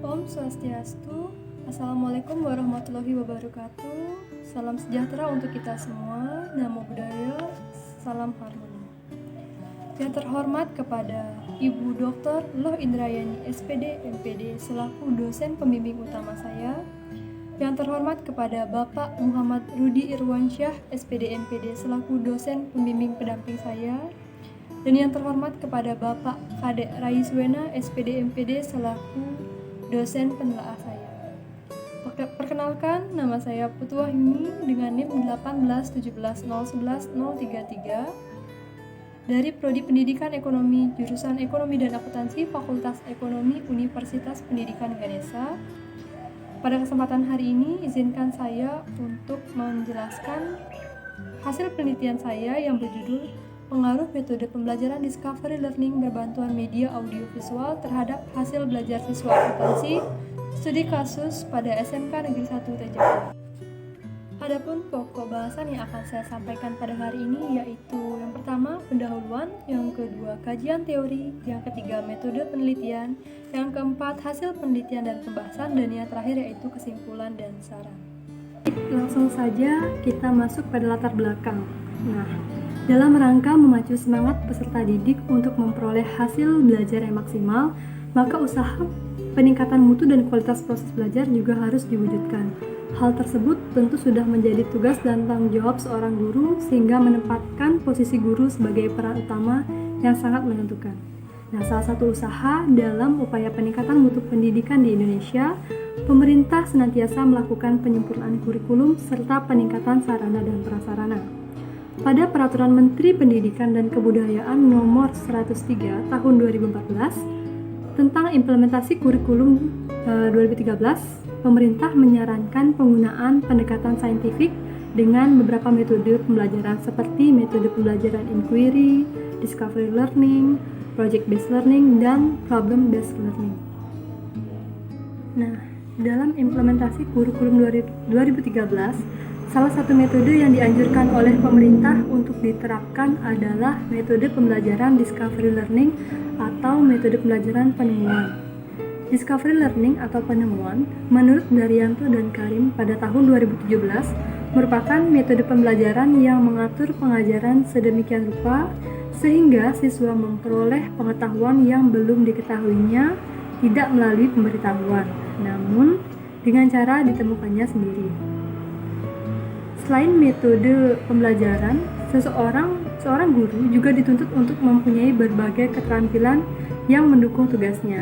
Om Swastiastu. Assalamualaikum warahmatullahi wabarakatuh. Salam sejahtera untuk kita semua. Namo Buddhaya, salam harmoni. Yang terhormat kepada Ibu Dr. Loh Indrayani SPD MPD selaku dosen pembimbing utama saya. Yang terhormat kepada Bapak Muhammad Rudi Irwansyah SPD MPD selaku dosen pembimbing pendamping saya. Dan yang terhormat kepada Bapak Kadek Raiswena SPD MPD selaku dosen penelaah saya. Perkenalkan, nama saya Putu Wahyuni dengan NIM 18110111033 dari Prodi Pendidikan Ekonomi jurusan Ekonomi dan Akuntansi Fakultas Ekonomi Universitas Pendidikan Ganesha. Pada kesempatan hari ini, izinkan saya untuk menjelaskan hasil penelitian saya yang berjudul Pengaruh Metode Pembelajaran Discovery Learning Berbantuan Media Audiovisual terhadap hasil belajar siswa akuntansi studi kasus pada SMK Negeri 1 Tejapura. Adapun pokok bahasan yang akan saya sampaikan pada hari ini yaitu yang pertama pendahuluan, yang kedua kajian teori, yang ketiga metode penelitian, yang keempat hasil penelitian dan pembahasan, dan yang terakhir yaitu kesimpulan dan saran. Langsung saja kita masuk pada latar belakang. Dalam rangka memacu semangat peserta didik untuk memperoleh hasil belajar yang maksimal, maka usaha peningkatan mutu dan kualitas proses belajar juga harus diwujudkan. Hal tersebut tentu sudah menjadi tugas dan tanggung jawab seorang guru, sehingga menempatkan posisi guru sebagai peran utama yang sangat menentukan. Salah satu usaha dalam upaya peningkatan mutu pendidikan di Indonesia, pemerintah senantiasa melakukan penyempurnaan kurikulum serta peningkatan sarana dan prasarana. Pada Peraturan Menteri Pendidikan dan Kebudayaan Nomor 103 Tahun 2014 tentang implementasi kurikulum 2013, pemerintah menyarankan penggunaan pendekatan saintifik dengan beberapa metode pembelajaran seperti metode pembelajaran inquiry, discovery learning, project-based learning, dan problem-based learning. Dalam implementasi kurikulum 2013, salah satu metode yang dianjurkan oleh pemerintah untuk diterapkan adalah metode pembelajaran discovery learning atau metode pembelajaran penemuan. Discovery learning atau penemuan, menurut Daryanto dan Karim pada tahun 2017, merupakan metode pembelajaran yang mengatur pengajaran sedemikian rupa sehingga siswa memperoleh pengetahuan yang belum diketahuinya tidak melalui pemberitahuan, namun dengan cara ditemukannya sendiri. Selain metode pembelajaran, seorang guru juga dituntut untuk mempunyai berbagai keterampilan yang mendukung tugasnya.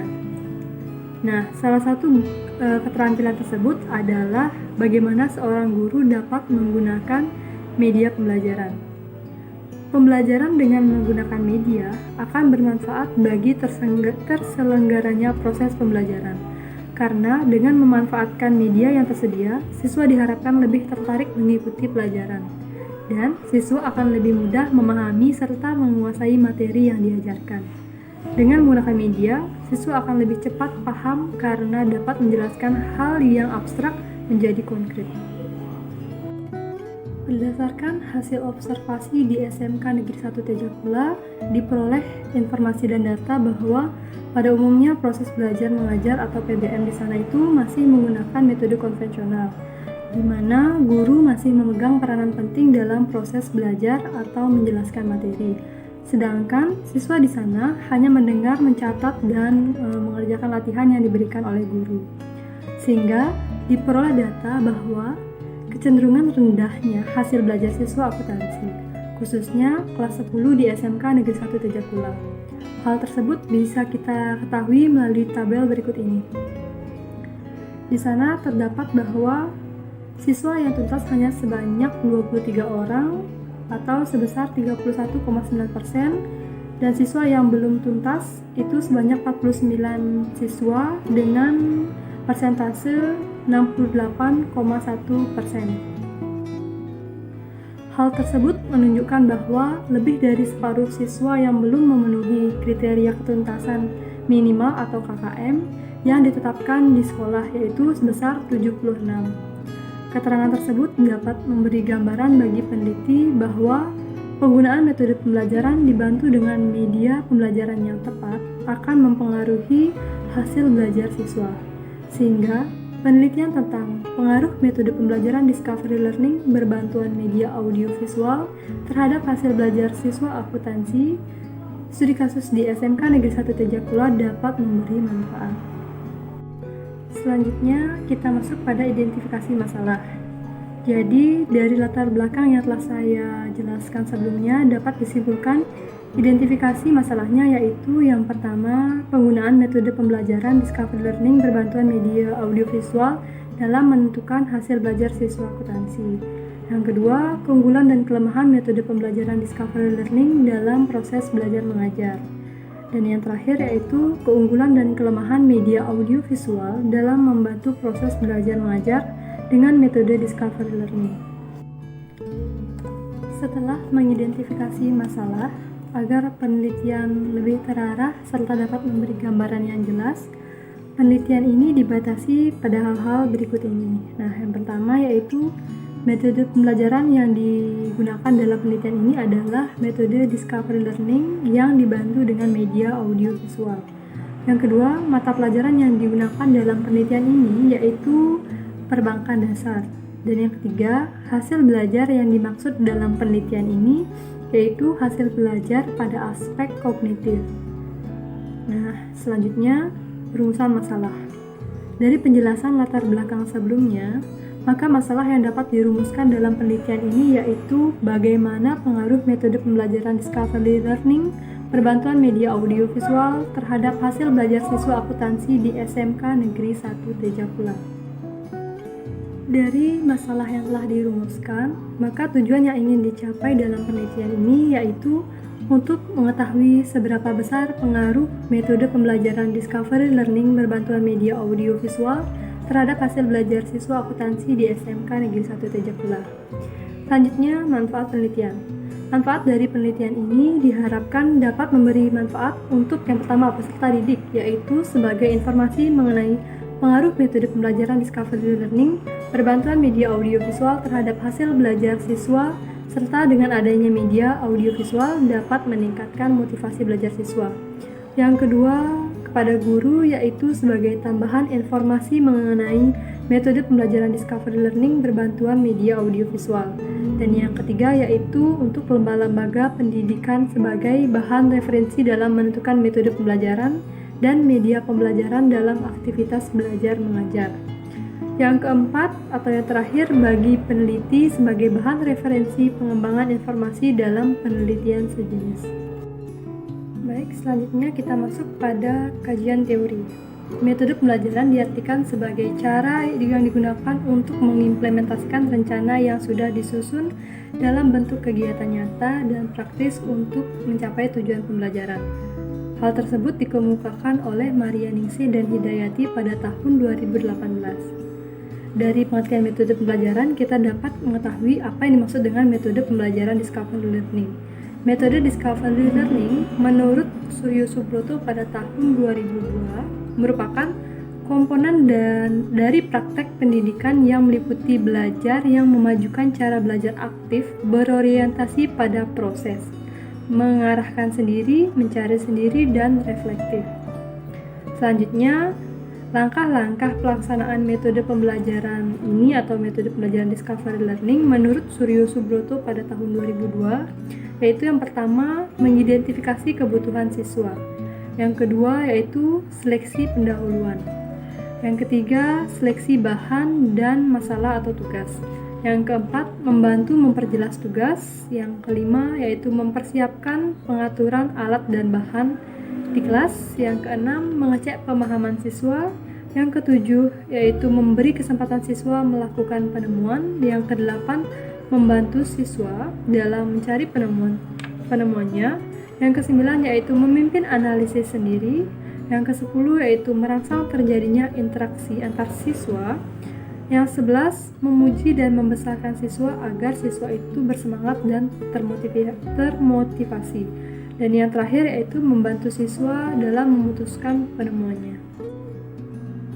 Salah satu keterampilan tersebut adalah bagaimana seorang guru dapat menggunakan media pembelajaran. Pembelajaran dengan menggunakan media akan bermanfaat bagi terselenggaranya proses pembelajaran. Karena dengan memanfaatkan media yang tersedia, siswa diharapkan lebih tertarik mengikuti pelajaran, dan siswa akan lebih mudah memahami serta menguasai materi yang diajarkan. Dengan menggunakan media, siswa akan lebih cepat paham karena dapat menjelaskan hal yang abstrak menjadi konkret. Berdasarkan hasil observasi di SMK Negeri 1 Tejapura, diperoleh informasi dan data bahwa pada umumnya proses belajar mengajar atau PBM di sana itu masih menggunakan metode konvensional, di mana guru masih memegang peranan penting dalam proses belajar atau menjelaskan materi. Sedangkan siswa di sana hanya mendengar, mencatat, dan mengerjakan latihan yang diberikan oleh guru. Sehingga diperoleh data bahwa kecenderungan rendahnya hasil belajar siswa akuntansi, khususnya kelas 10 di SMK Negeri 1 Tejapura. Hal tersebut bisa kita ketahui melalui tabel berikut ini. Di sana terdapat bahwa siswa yang tuntas hanya sebanyak 23 orang atau sebesar 31,9%, dan siswa yang belum tuntas itu sebanyak 49 siswa dengan persentase 68,1%. Hal tersebut menunjukkan bahwa lebih dari separuh siswa yang belum memenuhi kriteria ketuntasan minimal atau KKM yang ditetapkan di sekolah, yaitu sebesar 76. Keterangan tersebut dapat memberi gambaran bagi peneliti bahwa penggunaan metode pembelajaran dibantu dengan media pembelajaran yang tepat akan mempengaruhi hasil belajar siswa. Sehingga penelitian tentang pengaruh metode pembelajaran discovery learning berbantuan media audiovisual terhadap hasil belajar siswa akuntansi studi kasus di SMK Negeri 1 Tejakula dapat memberi manfaat. Selanjutnya, kita masuk pada identifikasi masalah. Jadi, dari latar belakang yang telah saya jelaskan sebelumnya dapat disimpulkan identifikasi masalahnya, yaitu yang pertama, penggunaan metode pembelajaran discovery learning berbantuan media audiovisual dalam menentukan hasil belajar siswa akuntansi. Yang kedua, keunggulan dan kelemahan metode pembelajaran discovery learning dalam proses belajar mengajar. Dan yang terakhir yaitu keunggulan dan kelemahan media audiovisual dalam membantu proses belajar mengajar dengan metode discovery learning. Setelah mengidentifikasi masalah, agar penelitian lebih terarah serta dapat memberi gambaran yang jelas, penelitian ini dibatasi pada hal-hal berikut ini. Nah, yang pertama yaitu metode pembelajaran yang digunakan dalam penelitian ini adalah metode discovery learning yang dibantu dengan media audiovisual. Yang kedua, mata pelajaran yang digunakan dalam penelitian ini yaitu perbankan dasar. Dan yang ketiga, hasil belajar yang dimaksud dalam penelitian ini yaitu hasil belajar pada aspek kognitif. Nah, selanjutnya rumusan masalah. Dari penjelasan latar belakang sebelumnya, maka masalah yang dapat dirumuskan dalam penelitian ini yaitu bagaimana pengaruh metode pembelajaran discovery learning berbantuan media audiovisual terhadap hasil belajar siswa akuntansi di SMK Negeri 1 Tejakula. Dari masalah yang telah dirumuskan, maka tujuan yang ingin dicapai dalam penelitian ini yaitu untuk mengetahui seberapa besar pengaruh metode pembelajaran discovery learning berbantuan media audiovisual terhadap hasil belajar siswa akuntansi di SMK Negeri 1 Tejakula. Selanjutnya, manfaat penelitian. Manfaat dari penelitian ini diharapkan dapat memberi manfaat untuk yang pertama peserta didik, yaitu sebagai informasi mengenai pengaruh metode pembelajaran discovery learning berbantuan media audiovisual terhadap hasil belajar siswa, serta dengan adanya media audiovisual dapat meningkatkan motivasi belajar siswa. Yang kedua, kepada guru, yaitu sebagai tambahan informasi mengenai metode pembelajaran discovery learning berbantuan media audiovisual. Dan yang ketiga yaitu untuk lembaga-lembaga pendidikan sebagai bahan referensi dalam menentukan metode pembelajaran dan media pembelajaran dalam aktivitas belajar mengajar. Yang keempat atau yang terakhir, bagi peneliti sebagai bahan referensi pengembangan informasi dalam penelitian sejenis. Baik, selanjutnya kita masuk pada kajian teori. Metode pembelajaran diartikan sebagai cara yang digunakan untuk mengimplementasikan rencana yang sudah disusun dalam bentuk kegiatan nyata dan praktis untuk mencapai tujuan pembelajaran. Hal tersebut dikemukakan oleh Maria Ningsih dan Hidayati pada tahun 2018. Dari pengertian metode pembelajaran, kita dapat mengetahui apa yang dimaksud dengan metode pembelajaran discovery learning. Metode discovery learning menurut Suryo Subroto pada tahun 2002 merupakan komponen dari praktek pendidikan yang meliputi belajar yang memajukan cara belajar aktif berorientasi pada proses, mengarahkan sendiri, mencari sendiri, dan reflektif. Selanjutnya, langkah-langkah pelaksanaan metode pembelajaran ini atau metode pembelajaran discovery learning menurut Suryo Subroto pada tahun 2002, yaitu yang pertama, mengidentifikasi kebutuhan siswa. Yang kedua yaitu seleksi pendahuluan. Yang ketiga, seleksi bahan dan masalah atau tugas. Yang keempat, membantu memperjelas tugas. Yang kelima, yaitu mempersiapkan pengaturan alat dan bahan di kelas. Yang keenam, mengecek pemahaman siswa. Yang ketujuh, yaitu memberi kesempatan siswa melakukan penemuan. Yang kedelapan, membantu siswa dalam mencari penemuannya. Yang kesembilan, yaitu memimpin analisis sendiri. Yang kesepuluh, yaitu merangsang terjadinya interaksi antar siswa. Yang 11, memuji dan membesarkan siswa agar siswa itu bersemangat dan termotivasi. Dan yang terakhir yaitu membantu siswa dalam memutuskan penemuannya.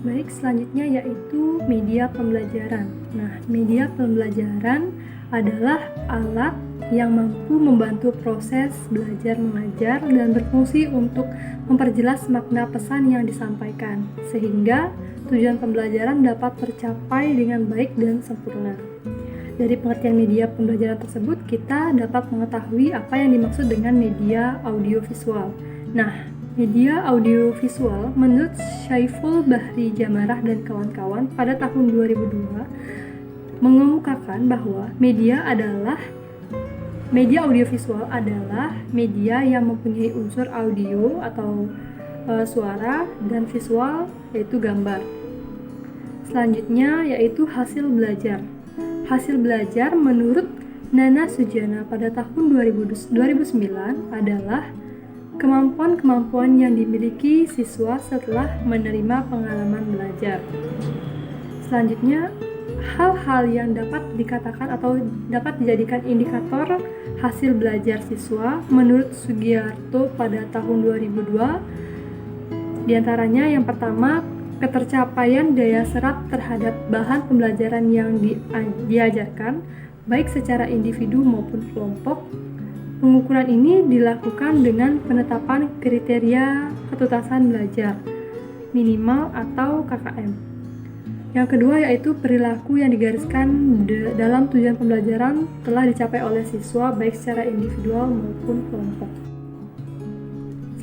Baik, selanjutnya yaitu media pembelajaran. Nah, media pembelajaran adalah alat yang mampu membantu proses belajar mengajar dan berfungsi untuk memperjelas makna pesan yang disampaikan, sehingga tujuan pembelajaran dapat tercapai dengan baik dan sempurna. Dari pengertian media pembelajaran tersebut, kita dapat mengetahui apa yang dimaksud dengan media audiovisual. Nah, media audiovisual menurut Syaiful Bahri Jamarah dan kawan-kawan pada tahun 2002 mengemukakan bahwa media audiovisual adalah media yang mempunyai unsur audio atau suara dan visual, yaitu gambar. Selanjutnya yaitu hasil belajar. Hasil belajar menurut Nana Sujana pada tahun 2009 adalah kemampuan-kemampuan yang dimiliki siswa setelah menerima pengalaman belajar. Selanjutnya, hal-hal yang dapat dikatakan atau dapat dijadikan indikator hasil belajar siswa menurut Sugiarto pada tahun 2002 diantaranya yang pertama, ketercapaian daya serap terhadap bahan pembelajaran yang diajarkan, baik secara individu maupun kelompok. Pengukuran ini dilakukan dengan penetapan kriteria ketuntasan belajar, minimal atau KKM. Yang kedua yaitu perilaku yang digariskan dalam tujuan pembelajaran telah dicapai oleh siswa, baik secara individual maupun kelompok.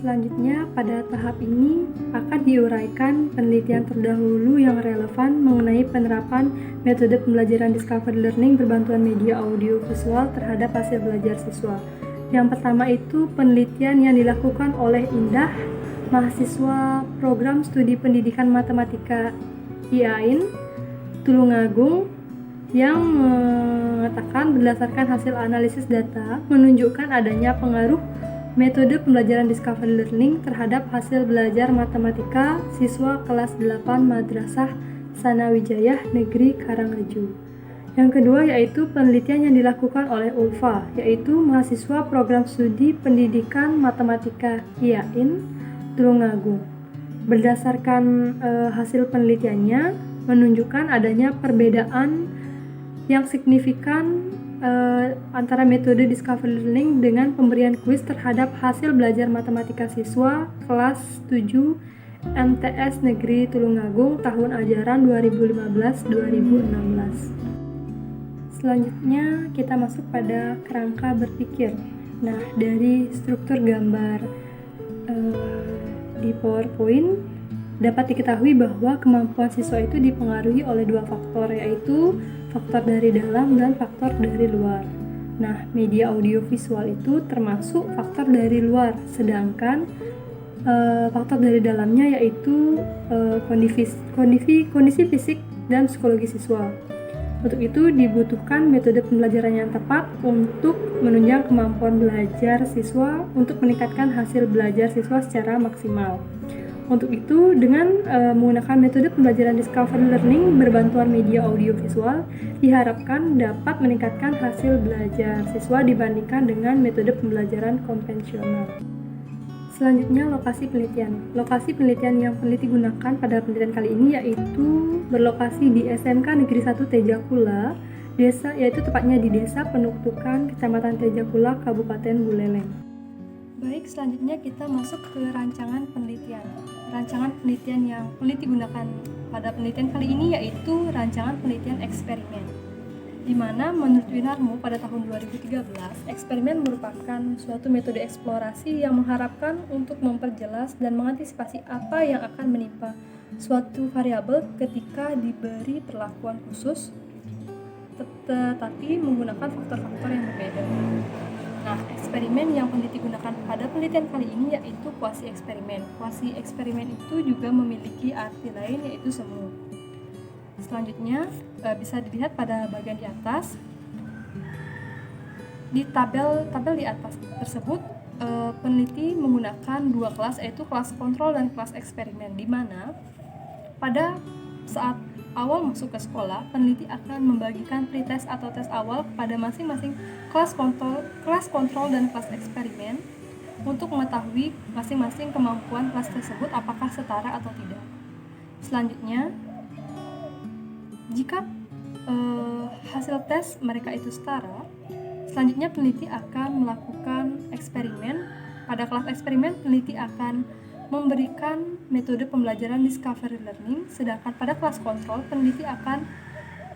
Selanjutnya, pada tahap ini akan diuraikan penelitian terdahulu yang relevan mengenai penerapan metode pembelajaran discovery learning berbantuan media audiovisual terhadap hasil belajar siswa. Yang pertama itu penelitian yang dilakukan oleh Indah, mahasiswa program studi pendidikan matematika IAIN, Tulungagung, yang mengatakan berdasarkan hasil analisis data menunjukkan adanya pengaruh metode pembelajaran discovery learning terhadap hasil belajar matematika siswa kelas 8 Madrasah Sanawijayah Negeri Karangrejo. Yang kedua yaitu penelitian yang dilakukan oleh Ulfa, yaitu mahasiswa program studi pendidikan matematika IAIN Tulungagung. Berdasarkan hasil penelitiannya menunjukkan adanya perbedaan yang signifikan antara metode discovery learning dengan pemberian kuis terhadap hasil belajar matematika siswa kelas 7 MTS Negeri Tulungagung tahun ajaran 2015-2016. Selanjutnya kita masuk pada kerangka berpikir. Nah, dari struktur gambar di PowerPoint dapat diketahui bahwa kemampuan siswa itu dipengaruhi oleh dua faktor, yaitu faktor dari dalam dan faktor dari luar. Nah, media audiovisual itu termasuk faktor dari luar, sedangkan faktor dari dalamnya yaitu kondisi fisik dan psikologi siswa. Untuk itu dibutuhkan metode pembelajaran yang tepat untuk menunjang kemampuan belajar siswa untuk meningkatkan hasil belajar siswa secara maksimal. Untuk itu, dengan menggunakan metode pembelajaran discovery learning berbantuan media audiovisual, diharapkan dapat meningkatkan hasil belajar siswa dibandingkan dengan metode pembelajaran konvensional. Selanjutnya, lokasi penelitian. Lokasi penelitian yang peneliti gunakan pada penelitian kali ini yaitu berlokasi di SMK Negeri 1 Tejakula, yaitu tepatnya di Desa Penuktukan, Kecamatan Tejakula, Kabupaten Buleleng. Baik, selanjutnya kita masuk ke rancangan penelitian. Rancangan penelitian yang peneliti gunakan pada penelitian kali ini yaitu rancangan penelitian eksperimen, di mana menurut Winarmo pada tahun 2013, eksperimen merupakan suatu metode eksplorasi yang mengharapkan untuk memperjelas dan mengantisipasi apa yang akan menimpa suatu variabel ketika diberi perlakuan khusus, tetapi menggunakan faktor-faktor yang berbeda. Nah, eksperimen yang peneliti gunakan pada penelitian kali ini yaitu kuasi eksperimen. Kuasi eksperimen itu juga memiliki arti lain yaitu semu. Selanjutnya bisa dilihat pada bagian di atas. Di tabel di atas tersebut peneliti menggunakan dua kelas yaitu kelas kontrol dan kelas eksperimen, di mana pada saat awal masuk ke sekolah, peneliti akan membagikan pretest atau tes awal kepada masing-masing kelas kontrol dan kelas eksperimen untuk mengetahui masing-masing kemampuan kelas tersebut apakah setara atau tidak. Selanjutnya, jika hasil tes mereka itu setara, selanjutnya peneliti akan melakukan eksperimen. Pada kelas eksperimen, peneliti akan memberikan metode pembelajaran discovery learning, sedangkan pada kelas kontrol peneliti akan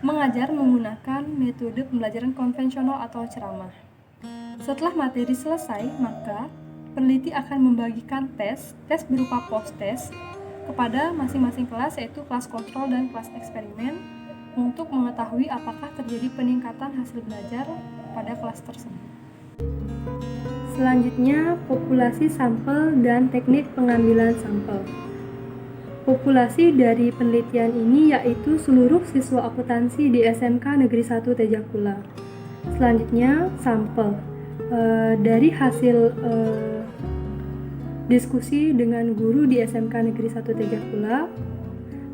mengajar menggunakan metode pembelajaran konvensional atau ceramah. Setelah materi selesai, maka peneliti akan membagikan tes berupa post-test kepada masing-masing kelas, yaitu kelas kontrol dan kelas eksperimen, untuk mengetahui apakah terjadi peningkatan hasil belajar pada kelas tersebut. Selanjutnya, populasi sampel dan teknik pengambilan sampel. Populasi dari penelitian ini yaitu seluruh siswa akuntansi di SMK Negeri 1 Tejakula. Selanjutnya, sampel. Dari hasil diskusi dengan guru di SMK Negeri 1 Tejakula,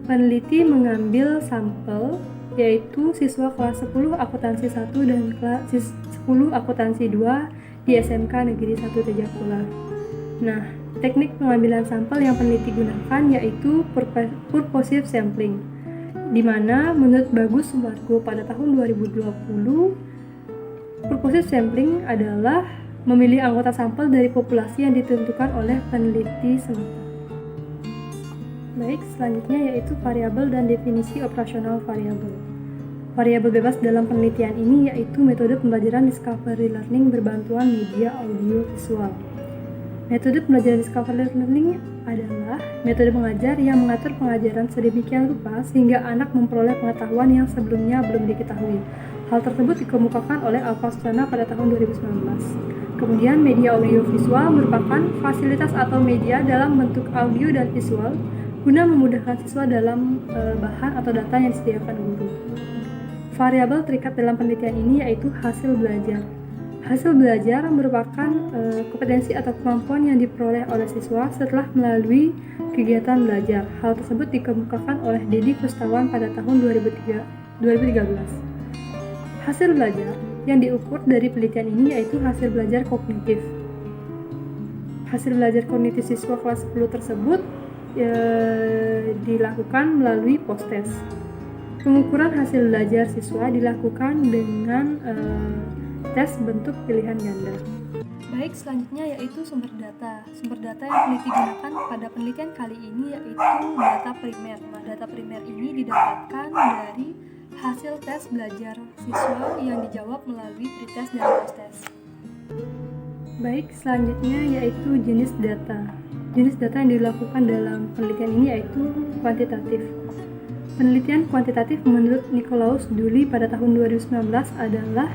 peneliti mengambil sampel yaitu siswa kelas 10 akuntansi 1 dan kelas 10 akuntansi 2 di SMK Negeri 1 Tejakula. Nah, teknik pengambilan sampel yang peneliti gunakan yaitu purposive sampling, di mana menurut Bagus Sumargo pada tahun 2020, purposive sampling adalah memilih anggota sampel dari populasi yang ditentukan oleh peneliti semata. Baik, selanjutnya yaitu variabel dan definisi operasional variabel. Variabel bebas dalam penelitian ini yaitu metode pembelajaran discovery learning berbantuan media audio visual. Metode pembelajaran discovery learning adalah metode mengajar yang mengatur pengajaran sedemikian rupa sehingga anak memperoleh pengetahuan yang sebelumnya belum diketahui. Hal tersebut dikemukakan oleh Alfa Susana pada tahun 2019. Kemudian media audio visual merupakan fasilitas atau media dalam bentuk audio dan visual guna memudahkan siswa dalam bahan atau data yang disediakan guru. Variabel terikat dalam penelitian ini yaitu hasil belajar. Hasil belajar merupakan kompetensi atau kemampuan yang diperoleh oleh siswa setelah melalui kegiatan belajar. Hal tersebut dikemukakan oleh Dedi Kustawan pada tahun 2013. Hasil belajar yang diukur dari penelitian ini yaitu hasil belajar kognitif. Hasil belajar kognitif siswa kelas 10 tersebut dilakukan melalui post-test. Pengukuran hasil belajar siswa dilakukan dengan tes bentuk pilihan ganda. Baik, selanjutnya yaitu sumber data. Sumber data yang peneliti gunakan pada penelitian kali ini yaitu data primer. Nah, data primer ini didapatkan dari hasil tes belajar siswa yang dijawab melalui pretest dan post-test. Baik, selanjutnya yaitu jenis data. Jenis data yang dilakukan dalam penelitian ini yaitu kuantitatif. Penelitian kuantitatif menurut Nikolaus Duli pada tahun 2019 adalah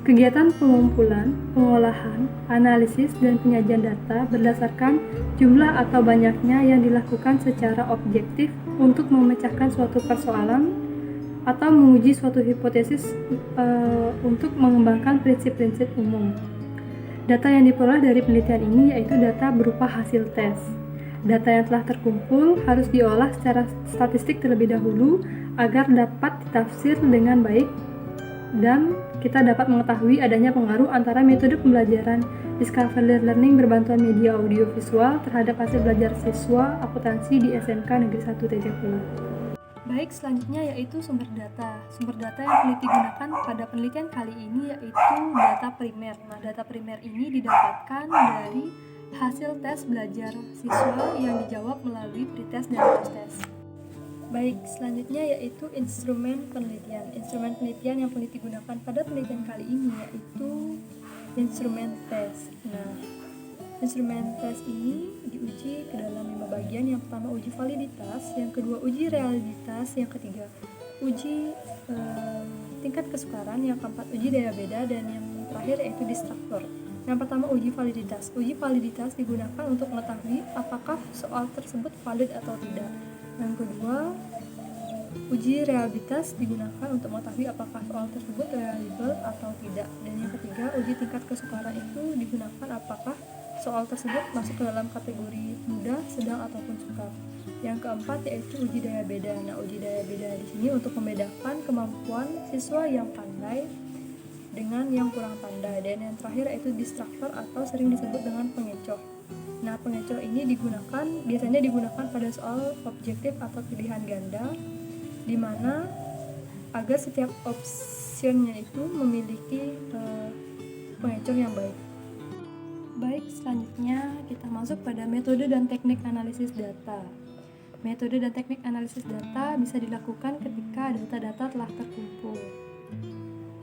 kegiatan pengumpulan, pengolahan, analisis, dan penyajian data berdasarkan jumlah atau banyaknya yang dilakukan secara objektif untuk memecahkan suatu persoalan atau menguji suatu hipotesis untuk mengembangkan prinsip-prinsip umum. Data yang diperoleh dari penelitian ini yaitu data berupa hasil tes. Data yang telah terkumpul harus diolah secara statistik terlebih dahulu agar dapat ditafsir dengan baik dan kita dapat mengetahui adanya pengaruh antara metode pembelajaran discovery learning berbantuan media audio visual terhadap hasil belajar siswa akuntansi di SMK Negeri 1 Tejakula. Baik, selanjutnya yaitu sumber data. Sumber data yang peneliti gunakan pada penelitian kali ini yaitu data primer. Nah, data primer ini didapatkan dari hasil tes belajar siswa yang dijawab melalui pretest dan post-test. Baik, selanjutnya yaitu instrumen penelitian. Instrumen penelitian yang peneliti gunakan pada penelitian kali ini yaitu instrumen tes. Nah, instrumen tes ini diuji ke dalam 5 bagian. Yang pertama uji validitas, yang kedua uji realitas, yang ketiga uji tingkat kesukaran, yang keempat uji daya beda, dan yang terakhir yaitu distraktor. Yang pertama uji validitas. Uji validitas digunakan untuk mengetahui apakah soal tersebut valid atau tidak. Yang kedua, uji reliabilitas digunakan untuk mengetahui apakah soal tersebut reliable atau tidak. Dan yang ketiga, uji tingkat kesukaran itu digunakan apakah soal tersebut masuk ke dalam kategori mudah, sedang ataupun sukar. Yang keempat yaitu uji daya beda. Nah, uji daya beda di sini untuk membedakan kemampuan siswa yang pandai dengan yang kurang pandai. Dan yang terakhir yaitu distraktor atau sering disebut dengan pengecoh. Nah, pengecoh ini biasanya digunakan pada soal objektif atau pilihan ganda, di mana agar setiap optionnya itu memiliki pengecoh yang baik. Baik, selanjutnya kita masuk pada metode dan teknik analisis data. Metode dan teknik analisis data bisa dilakukan ketika data-data telah terkumpul.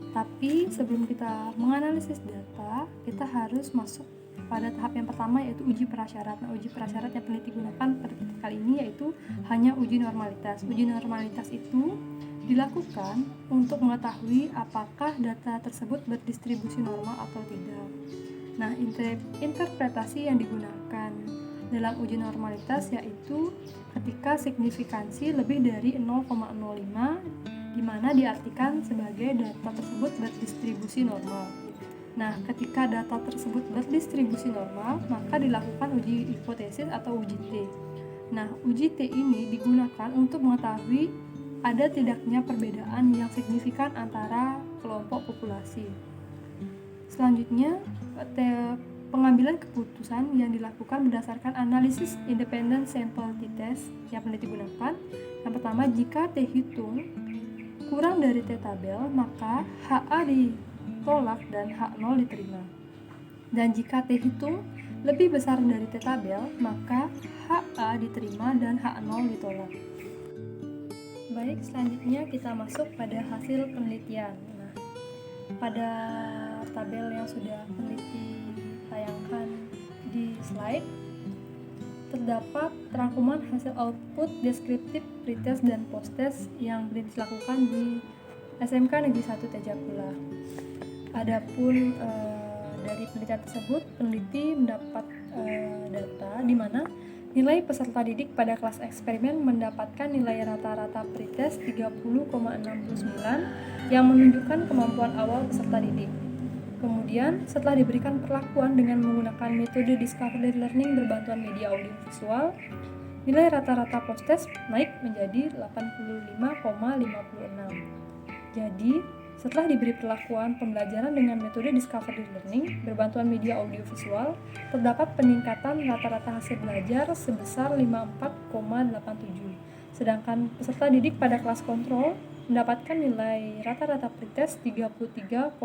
Tapi sebelum kita menganalisis data, kita harus masuk pada tahap yang pertama, yaitu uji prasyarat. Nah, uji prasyarat yang peneliti gunakan pada kali ini yaitu hanya uji normalitas. Uji normalitas itu dilakukan untuk mengetahui apakah data tersebut berdistribusi normal atau tidak. Nah, interpretasi yang digunakan dalam uji normalitas yaitu ketika signifikansi lebih dari 0,05, di mana diartikan sebagai data tersebut berdistribusi normal. Nah, ketika data tersebut berdistribusi normal, maka dilakukan uji hipotesis atau uji T. Nah, uji T ini digunakan untuk mengetahui ada tidaknya perbedaan yang signifikan antara kelompok populasi. Selanjutnya, pengambilan keputusan yang dilakukan berdasarkan analisis independent sample t-test yang peneliti gunakan. Yang pertama, jika T hitung kurang dari T tabel, maka HA ditolak dan H0 diterima. Dan jika T hitung lebih besar dari T tabel, maka HA diterima dan H0 ditolak. Baik, selanjutnya kita masuk pada hasil penelitian. Nah, pada tabel yang sudah peneliti tayangkan di slide, terdapat rangkuman hasil output deskriptif pretest dan posttest yang dilakukan di SMK Negeri 1 Tejapula. Adapun dari penelitian tersebut, peneliti mendapat data di mana nilai peserta didik pada kelas eksperimen mendapatkan nilai rata-rata pretest 30,69 yang menunjukkan kemampuan awal peserta didik. Kemudian, setelah diberikan perlakuan dengan menggunakan metode discovery learning berbantuan media audio visual, nilai rata-rata posttest naik menjadi 85,56. Jadi, setelah diberi perlakuan pembelajaran dengan metode discovery learning berbantuan media audio visual, terdapat peningkatan rata-rata hasil belajar sebesar 54,87. Sedangkan peserta didik pada kelas kontrol mendapatkan nilai rata-rata pretest 33,06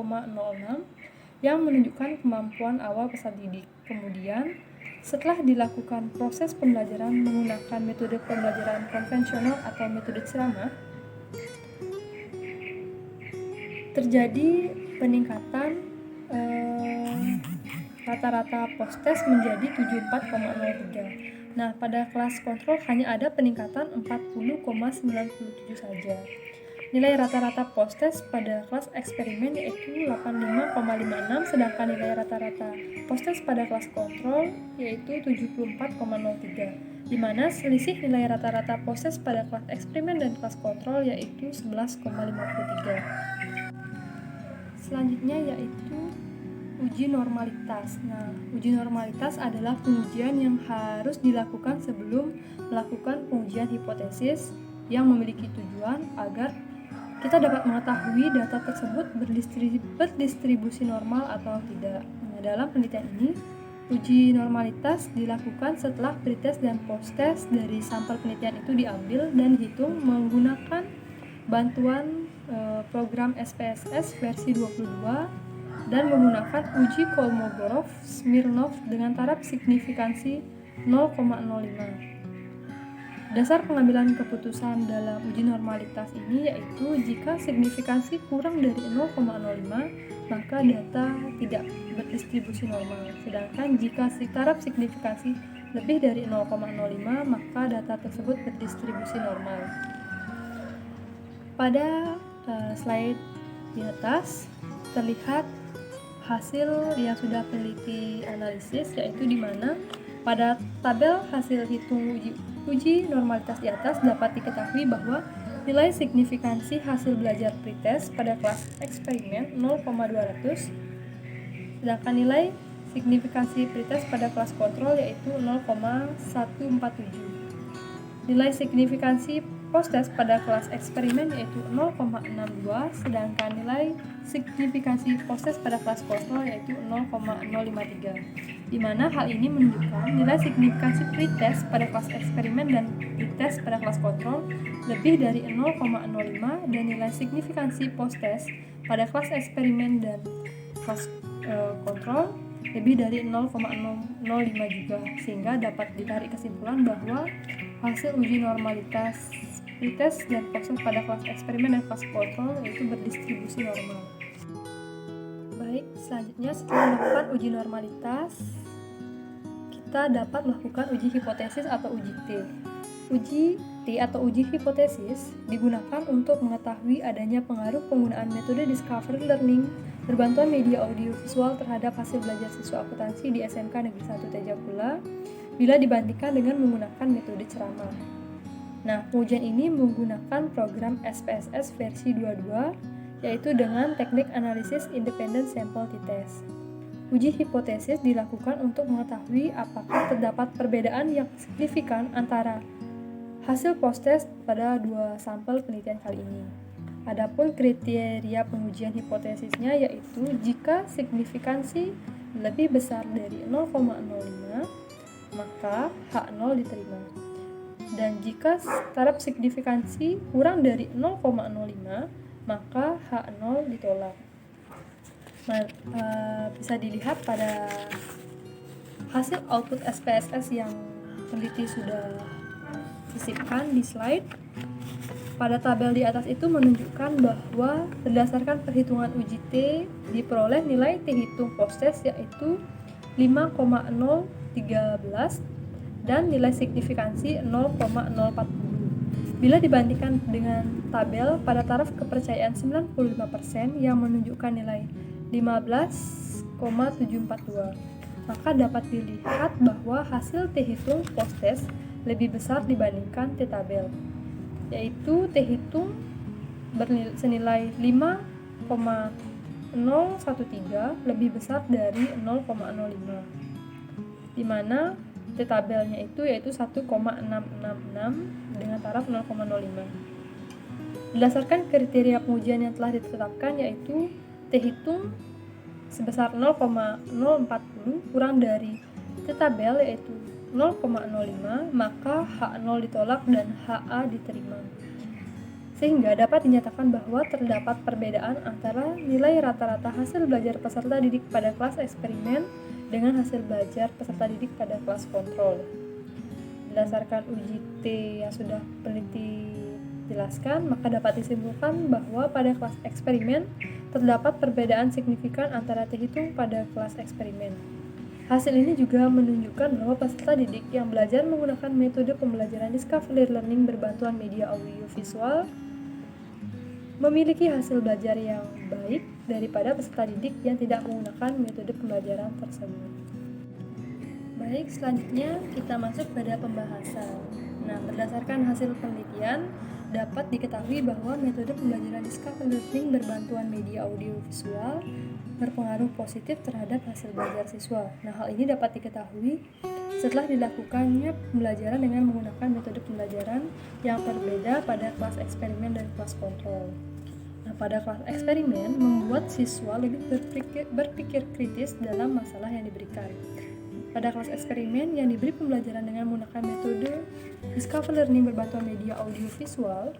yang menunjukkan kemampuan awal peserta didik. Kemudian, setelah dilakukan proses pembelajaran menggunakan metode pembelajaran konvensional atau metode ceramah, terjadi peningkatan rata-rata posttest menjadi 74,03. Nah, pada kelas kontrol hanya ada peningkatan 40,97 saja. Nilai rata-rata posttest pada kelas eksperimen yaitu 85,56, sedangkan nilai rata-rata posttest pada kelas kontrol yaitu 74,03, di mana selisih nilai rata-rata posttest pada kelas eksperimen dan kelas kontrol yaitu 11,53. Selanjutnya yaitu uji normalitas. Nah, uji normalitas adalah pengujian yang harus dilakukan sebelum melakukan pengujian hipotesis yang memiliki tujuan agar kita dapat mengetahui data tersebut berdistribusi normal atau tidak. Nah, dalam penelitian ini, uji normalitas dilakukan setelah pretest dan posttest dari sampel penelitian itu diambil dan dihitung menggunakan bantuan program SPSS versi 22 dan menggunakan uji Kolmogorov-Smirnov dengan taraf signifikansi 0,05. Dasar pengambilan keputusan dalam uji normalitas ini yaitu jika signifikansi kurang dari 0,05 maka data tidak berdistribusi normal, sedangkan jika taraf signifikansi lebih dari 0,05 maka data tersebut berdistribusi normal. Pada slide di atas terlihat hasil yang sudah peneliti analisis, yaitu di mana pada tabel hasil hitung uji normalitas di atas dapat diketahui bahwa nilai signifikansi hasil belajar pretest pada kelas eksperimen 0,200, sedangkan nilai signifikansi pretest pada kelas kontrol yaitu 0,147. Nilai signifikansi posttest pada kelas eksperimen yaitu 0,62, sedangkan nilai signifikansi posttest pada kelas kontrol yaitu 0,053. Di mana hal ini menunjukkan nilai signifikansi pretest pada kelas eksperimen dan pretest pada kelas kontrol lebih dari 0,05 dan nilai signifikansi posttest pada kelas eksperimen dan kelas kontrol lebih dari 0,005 juga, sehingga dapat ditarik kesimpulan bahwa hasil uji normalitas pretest dan proses pada kelas eksperimen dan kelas kontrol yaitu berdistribusi normal. Baik, selanjutnya setelah melakukan uji normalitas, kita dapat melakukan uji hipotesis atau uji T. Uji T atau uji hipotesis digunakan untuk mengetahui adanya pengaruh penggunaan metode discovery learning berbantuan media audiovisual terhadap hasil belajar siswa akuntansi di SMK Negeri 1 Tejakula bila dibandingkan dengan menggunakan metode ceramah. Nah, pengujian ini menggunakan program SPSS versi 22, yaitu dengan teknik analisis independent sample t-test. Uji hipotesis dilakukan untuk mengetahui apakah terdapat perbedaan yang signifikan antara hasil post-test pada dua sampel penelitian kali ini. Adapun kriteria pengujian hipotesisnya yaitu jika signifikansi lebih besar dari 0,05, maka H0 diterima. Dan jika taraf signifikansi kurang dari 0,05, maka H0 ditolak. Bisa dilihat pada hasil output SPSS yang peneliti sudah sisipkan di slide. Pada tabel di atas itu menunjukkan bahwa berdasarkan perhitungan uji T diperoleh nilai T hitung post-test yaitu 5,013 dan nilai signifikansi 0,040. Bila dibandingkan dengan tabel pada taraf kepercayaan 95% yang menunjukkan nilai 15,742, maka dapat dilihat bahwa hasil T hitung post-test lebih besar dibandingkan T tabel, yaitu T hitung senilai 5,013 lebih besar dari 0,05, di mana T tabelnya itu yaitu 1,666 dengan taraf 0,05. Berdasarkan kriteria pengujian yang telah ditetapkan yaitu T hitung sebesar 0,040 kurang dari T tabel yaitu 0,05, maka H0 ditolak dan HA diterima. Sehingga dapat dinyatakan bahwa terdapat perbedaan antara nilai rata-rata hasil belajar peserta didik pada kelas eksperimen dengan hasil belajar peserta didik pada kelas kontrol. Berdasarkan uji T yang sudah peneliti jelaskan, maka dapat disimpulkan bahwa pada kelas eksperimen terdapat perbedaan signifikan antara T hitung pada kelas eksperimen. Hasil ini juga menunjukkan bahwa peserta didik yang belajar menggunakan metode pembelajaran discovery learning berbantuan media audiovisual memiliki hasil belajar yang baik daripada peserta didik yang tidak menggunakan metode pembelajaran tersebut. Baik, selanjutnya kita masuk pada pembahasan. Nah, berdasarkan hasil penelitian, dapat diketahui bahwa metode pembelajaran discovery learning berbantuan media audiovisual berpengaruh positif terhadap hasil belajar siswa. Nah, hal ini dapat diketahui setelah dilakukannya pembelajaran dengan menggunakan metode pembelajaran yang berbeda pada kelas eksperimen dan kelas kontrol. Nah, pada kelas eksperimen membuat siswa lebih berpikir kritis dalam masalah yang diberikan. Pada kelas eksperimen yang diberi pembelajaran dengan menggunakan metode discovery learning berbantuan media audiovisual,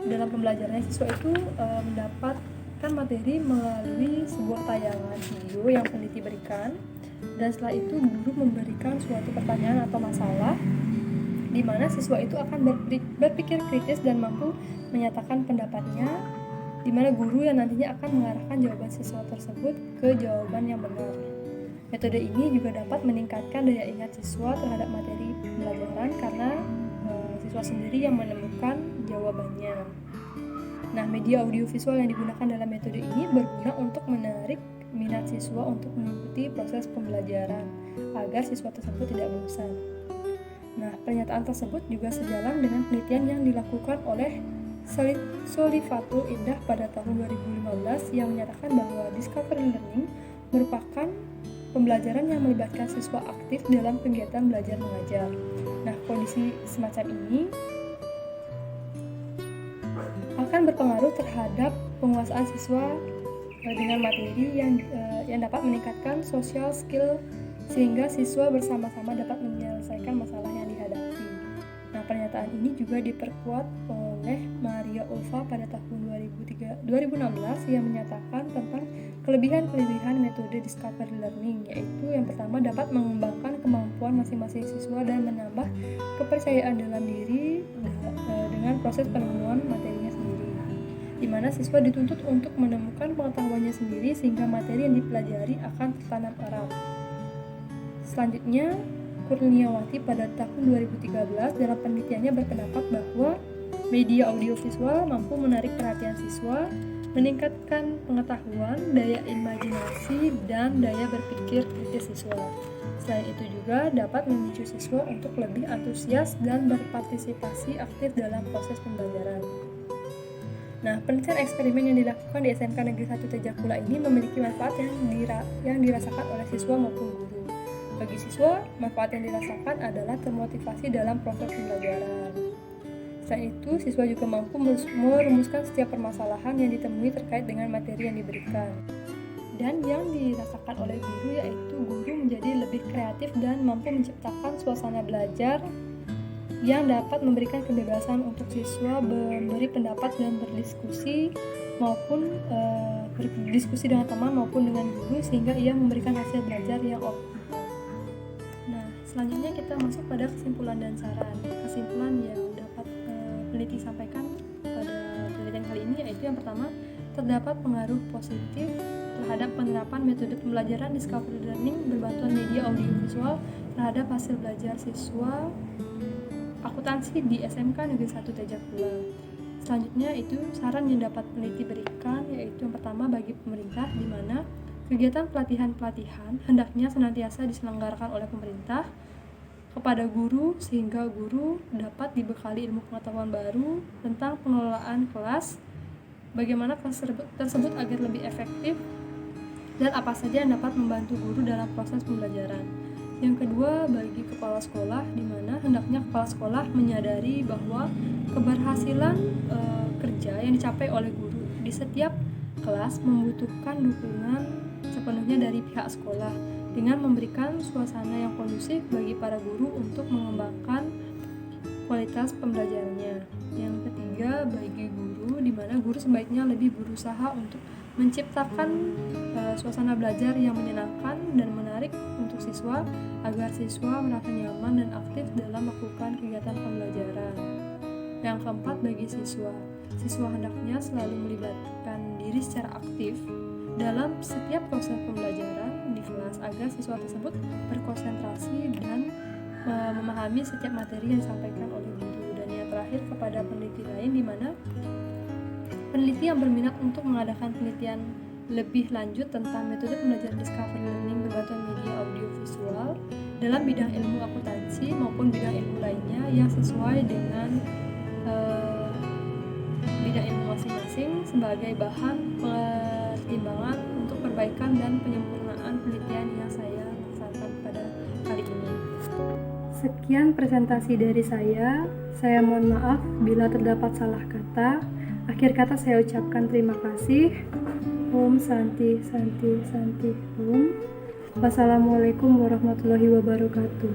dalam pembelajarannya siswa itu mendapatkan materi melalui sebuah tayangan video yang peneliti berikan, dan setelah itu guru memberikan suatu pertanyaan atau masalah di mana siswa itu akan berpikir kritis dan mampu menyatakan pendapatnya, di mana guru yang nantinya akan mengarahkan jawaban siswa tersebut ke jawaban yang benar. Metode ini juga dapat meningkatkan daya ingat siswa terhadap materi pembelajaran karena siswa sendiri yang menemukan jawabannya. Nah, media audiovisual yang digunakan dalam metode ini berguna untuk menarik minat siswa untuk mengikuti proses pembelajaran agar siswa tersebut tidak bosan. Nah, pernyataan tersebut juga sejalan dengan penelitian yang dilakukan oleh Solifatul Indah pada tahun 2015 yang menyatakan bahwa discovery learning merupakan pembelajaran yang melibatkan siswa aktif dalam kegiatan belajar mengajar. Nah, kondisi semacam ini akan berpengaruh terhadap penguasaan siswa dengan materi yang dapat meningkatkan social skill sehingga siswa bersama-sama dapat menyelesaikan masalah yang dihadapi. Nah, pernyataan ini juga diperkuat oleh Maria Silva pada tahun 2016 yang menyatakan tentang kelebihan-kelebihan metode discovery learning, yaitu yang pertama dapat mengembangkan kemampuan masing-masing siswa dan menambah kepercayaan dalam diri dengan proses penemuan materinya sendiri, di mana siswa dituntut untuk menemukan pengetahuannya sendiri sehingga materi yang dipelajari akan tertanam erat. Selanjutnya, Kurniawati pada tahun 2013 dalam penelitiannya berpendapat bahwa media audiovisual mampu menarik perhatian siswa, meningkatkan pengetahuan, daya imajinasi, dan daya berpikir kritis siswa. Selain itu juga dapat memicu siswa untuk lebih antusias dan berpartisipasi aktif dalam proses pembelajaran. Nah, penelitian eksperimen yang dilakukan di SMK Negeri 1 Tejakula ini memiliki manfaat yang dirasakan oleh siswa maupun guru. Bagi siswa, manfaat yang dirasakan adalah termotivasi dalam proses pembelajaran. Selain itu, siswa juga mampu merumuskan setiap permasalahan yang ditemui terkait dengan materi yang diberikan. Dan yang dirasakan oleh guru yaitu guru menjadi lebih kreatif dan mampu menciptakan suasana belajar yang dapat memberikan kebebasan untuk siswa memberi pendapat dan berdiskusi maupun berdiskusi dengan teman maupun dengan guru sehingga ia memberikan hasil belajar yang optimal. Nah, selanjutnya kita masuk pada kesimpulan dan saran. Kesimpulan yang dapat peneliti sampaikan pada penelitian kali ini yaitu yang pertama, terdapat pengaruh positif terhadap penerapan metode pembelajaran discovery learning berbantuan media audiovisual terhadap hasil belajar siswa akuntansi di SMK Negeri 1 Tejakula. Selanjutnya itu saran yang dapat peneliti berikan yaitu yang pertama bagi pemerintah, di mana kegiatan pelatihan-pelatihan hendaknya senantiasa diselenggarakan oleh pemerintah kepada guru sehingga guru dapat dibekali ilmu pengetahuan baru tentang pengelolaan kelas, bagaimana kelas tersebut agar lebih efektif, dan apa saja yang dapat membantu guru dalam proses pembelajaran. Yang kedua, bagi kepala sekolah, di mana hendaknya kepala sekolah menyadari bahwa keberhasilan kerja yang dicapai oleh guru di setiap kelas membutuhkan dukungan sepenuhnya dari pihak sekolah dengan memberikan suasana yang kondusif bagi para guru untuk mengembangkan kualitas pembelajarannya. Yang ketiga, bagi guru, di mana guru sebaiknya lebih berusaha untuk menciptakan suasana belajar yang menyenangkan dan menarik untuk siswa agar siswa merasa nyaman dan aktif dalam melakukan kegiatan pembelajaran. Yang keempat, bagi siswa hendaknya selalu melibatkan diri secara aktif dalam setiap proses pembelajaran di kelas agar siswa tersebut berkonsentrasi dan memahami setiap materi yang disampaikan oleh guru. Dan yang terakhir, kepada peneliti lain, di mana peneliti yang berminat untuk mengadakan penelitian lebih lanjut tentang metode pembelajaran discovery learning berbantuan media audiovisual dalam bidang ilmu akuntansi maupun bidang ilmu lainnya yang sesuai dengan bidang ilmu masing-masing sebagai bahan pertimbangan untuk perbaikan dan penyempurnaan penelitian yang saya laksanakan pada kali ini. Sekian presentasi dari saya mohon maaf bila terdapat salah kata. Akhir kata saya ucapkan terima kasih. Om Santi Santi Santi Om. Wassalamualaikum warahmatullahi wabarakatuh.